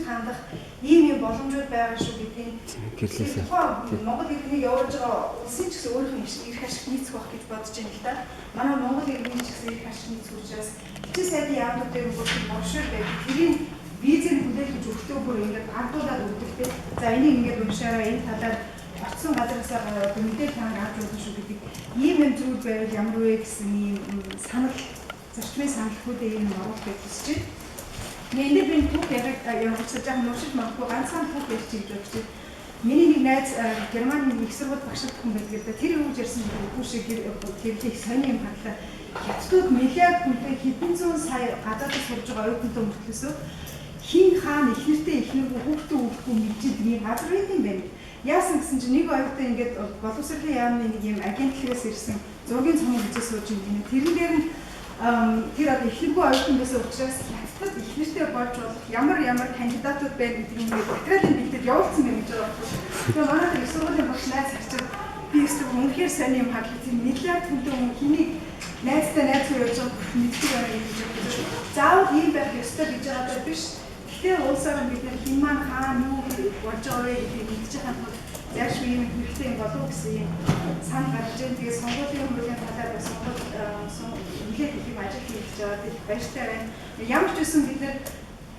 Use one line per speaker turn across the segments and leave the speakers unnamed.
хандах ийм боломжууд байгаа шүү гэдгийг
гэрлээсээ.
Монгол иргэний явуулж байгаа улсын ч гэсэн өөрийнх нь эрх ашиг нийцэх байх гэж бодож байна л да. Манай Монгол иргэний ч гэсэн эрх ашиг нийцэх учраас хичээл сайдын яамнуудын бүр боршил байдаг. Тэрийг визээр хүлээх гэж өгтөө бүр ингээд ардуулаад өгдөг те. За энийг ингээд уншаараа энэ талаар очсон газараасаа мэдээлэл таныг авч өгнө шүү гэдэг ийм юм зүйл байвал ямар вэ гэсэн ийм санал зарчмын саналхуудыг ийм оруулах гэж хүсэж байна. Энд би түүх явуулж байгаа нуушиг магадгүй ганцхан түүх ярьж гэж бодож байна. Миний нэг найз Германы их сургууль багш хүн байдаг да. Тэр юу ярьсан бэ? Түүшиг гэрлэх сони юм харлаа. Хятадууд миллиард хүнтэй хэдэн зуун сая гадаадд сурж байгаа оюутнуудаа мөртлөөсөө хин хаана их нэртэй ихнэргүй хүүхдүүд мэдчихдэг газар байт юм байна. Яасан гэсэн чинь нэг оюутан ингээд боловсролын яамны нэг юм агентлагаас ирсэн зургийн цомог үзэж сууж юм. Тэрэн дээр нь тэр одоо ихнэргүй оюутан байсан учраас хятадд их нэртэй болж болох ямар кандидатууд байна гэдэг нь материалын бэлдээд явуулсан юм гэж байгаа. Тэгээ манай их сургуулийн багш найз харчаад би эсвэл үнэхээр сайн юм хадлаа. Тийм миллиард хүнтэй хүн хэнийг найзтай найз руу явж байгаа мэддэг байна гэж бодож. Заавал ийм байх ёстой гэж байгаа биш. Тэгэхээр улсаар бид нар хэн маань хаана юу болж байгаа вэ гэдгийг мэдчихээн тул яашгүй юм хэрэгтэй болов гэсэн юм санал гарч ийн. Тэгээ сонгуулийн хуулийн талаар бас нэлээд их юм ажил хийж байгаа. Тэг баяртай байна. Ямар ч үсэн бид нар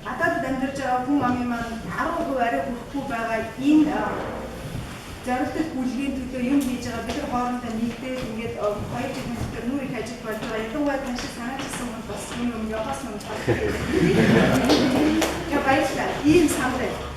гадаадд амьдарч байгаа хүн амын маань 10% арай хүрэхгүй байгаа энэ зорилттой бүлгийн төлөө юм хийж байгаа. Бид нар хоорондоо нийлдээд ингээд хоёр чиглэлээр нүүр их ажил болж байгаа. Ялангуяа тань шиг санаачсан хүн бас юм яваас юм байна. Я баярлалаа. Ийм санал